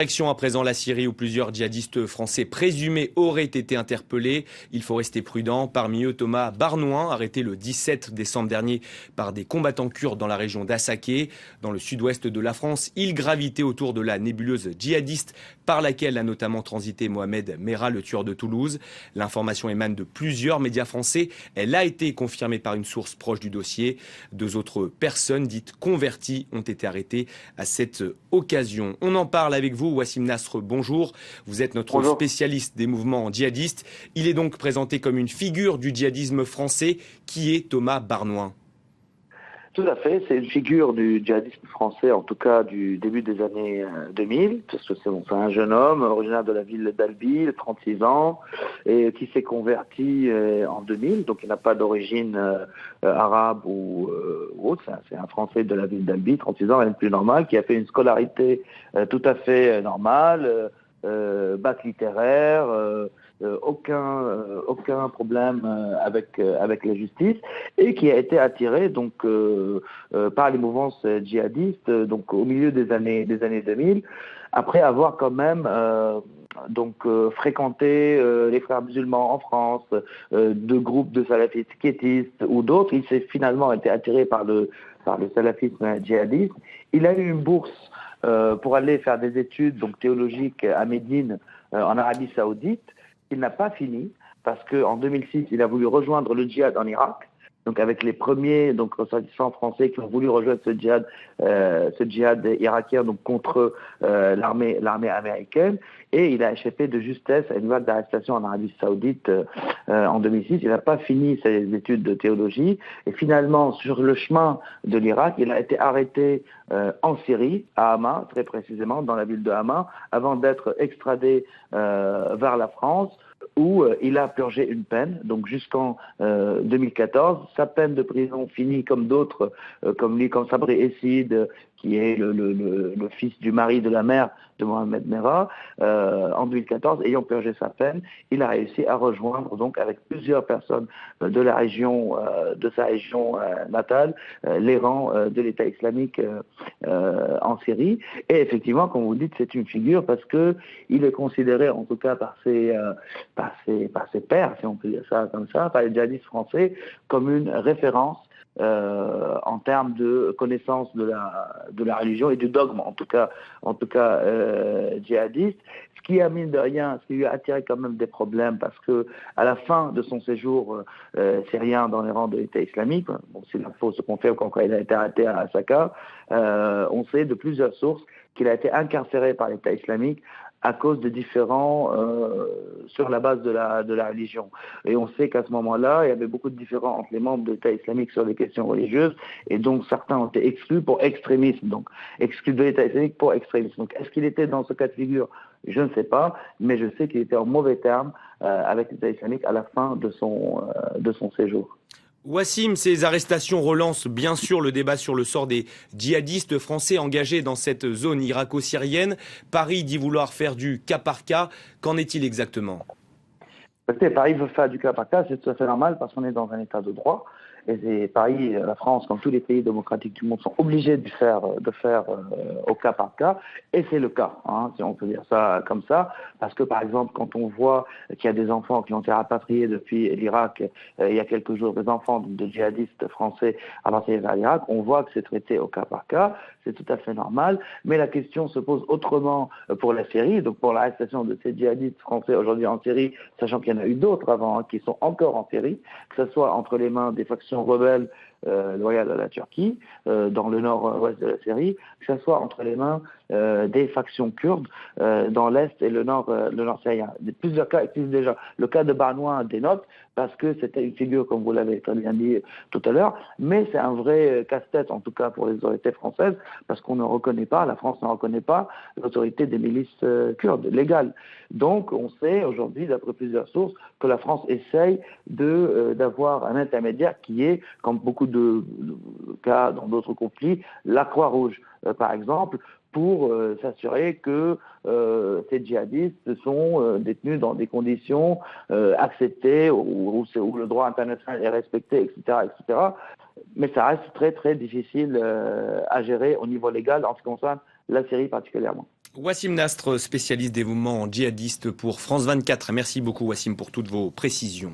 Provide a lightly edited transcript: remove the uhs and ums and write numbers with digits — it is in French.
Direction à présent la Syrie où plusieurs djihadistes français présumés auraient été interpellés. Il faut rester prudent. Parmi eux, Thomas Barnouin, arrêté le 17 décembre dernier par des combattants kurdes dans la région d'Assaké. Dans le sud-ouest de la France, il gravitait autour de la nébuleuse djihadiste par laquelle a notamment transité Mohamed Merah, le tueur de Toulouse. L'information émane de plusieurs médias français. Elle a été confirmée par une source proche du dossier. 2 autres personnes dites converties ont été arrêtées à cette occasion. On en parle avec vous. Wassim Nasr, bonjour. Vous êtes notre spécialiste des mouvements djihadistes. Il est donc présenté comme une figure du djihadisme français. Qui est Thomas Barnouin? Tout à fait, c'est une figure du djihadisme français, en tout cas du début des années 2000, parce que c'est un jeune homme originaire de la ville d'Albi, 36 ans, et qui s'est converti en 2000, donc il n'a pas d'origine arabe ou autre, c'est un Français de la ville d'Albi, 36 ans, rien de plus normal, qui a fait une scolarité tout à fait normale, bac littéraire, aucun problème avec la justice, et qui a été attiré donc par les mouvances djihadistes donc au milieu des années 2000, après avoir quand même fréquenté les frères musulmans en France, de groupes de salafistes quiétistes ou d'autres. Il s'est finalement été attiré par le salafisme djihadiste. Il a eu une bourse pour aller faire des études donc théologiques à Médine, en Arabie Saoudite. Il n'a pas fini parce qu'en 2006, il a voulu rejoindre le djihad en Irak, donc avec les premiers ressortissants français qui ont voulu rejoindre ce djihad irakien donc contre l'armée américaine, et il a échappé de justesse à une vague d'arrestation en Arabie Saoudite en 2006. Il n'a pas fini ses études de théologie, et finalement sur le chemin de l'Irak, il a été arrêté en Syrie, à Hama, très précisément dans la ville de Hama, avant d'être extradé vers la France, où il a purgé une peine, donc jusqu'en 2014. Sa peine de prison finit comme d'autres, comme Sabri Essid, qui est le fils du mari de la mère de Mohamed Merah, en 2014, ayant purgé sa peine, il a réussi à rejoindre, donc avec plusieurs personnes de sa région natale, les rangs de l'État islamique en Syrie. Et effectivement, comme vous dites, c'est une figure parce que il est considéré, en tout cas par ses pairs, si on peut dire ça comme ça, par les djihadistes français, comme une référence en termes de connaissance de la religion et du dogme, en tout cas djihadiste, ce qui a, mine de rien, ce qui lui a attiré quand même des problèmes, parce que à la fin de son séjour syrien dans les rangs de l'État islamique, bon, si l'info se confirme quand il a été arrêté à Asaka, on sait de plusieurs sources qu'il a été incarcéré par l'État islamique à cause de différends sur la base de la religion. Et on sait qu'à ce moment-là, il y avait beaucoup de différends entre les membres de l'État islamique sur les questions religieuses, et donc certains ont été exclus pour extrémisme, donc exclus de l'État islamique pour extrémisme. Donc est-ce qu'il était dans ce cas de figure? Je ne sais pas, mais je sais qu'il était en mauvais termes avec l'État islamique à la fin de son séjour. Wassim, ces arrestations relancent bien sûr le débat sur le sort des djihadistes français engagés dans cette zone irako-syrienne. Paris dit vouloir faire du cas par cas. Qu'en est-il exactement? Écoutez, Paris veut faire du cas par cas, c'est tout à fait normal parce qu'on est dans un état de droit. Et Paris, la France, comme tous les pays démocratiques du monde, sont obligés de faire au cas par cas. Et c'est le cas, hein, si on peut dire ça comme ça. Parce que, par exemple, quand on voit qu'il y a des enfants qui ont été rapatriés depuis l'Irak, il y a quelques jours, des enfants de djihadistes français rapatriés vers l'Irak, on voit que c'est traité au cas par cas. C'est tout à fait normal. Mais la question se pose autrement pour la Syrie, donc pour l'arrestation de ces djihadistes français aujourd'hui en Syrie, sachant qu'il y en a eu d'autres avant, hein, qui sont encore en Syrie, que ce soit entre les mains des factions rebelles loyales à la Turquie, dans le nord-ouest de la Syrie, que ce soit entre les mains des factions kurdes dans l'est et le nord syrien. Plusieurs cas existent déjà. Le cas de Barnouin dénote parce que c'était une figure, comme vous l'avez très bien dit tout à l'heure, mais c'est un vrai casse-tête, en tout cas pour les autorités françaises, parce qu'on ne reconnaît pas, la France ne reconnaît pas l'autorité des milices kurdes légales. Donc on sait aujourd'hui, d'après plusieurs sources, que la France essaye d'avoir un intermédiaire qui est, comme beaucoup de cas dans d'autres conflits, la Croix-Rouge, par exemple, pour s'assurer que ces djihadistes sont détenus dans des conditions acceptées, où le droit international est respecté, etc., etc. Mais ça reste très très difficile à gérer au niveau légal en ce qui concerne la Syrie particulièrement. Wassim Nasr, spécialiste des mouvements djihadistes pour France 24. Merci beaucoup Wassim pour toutes vos précisions.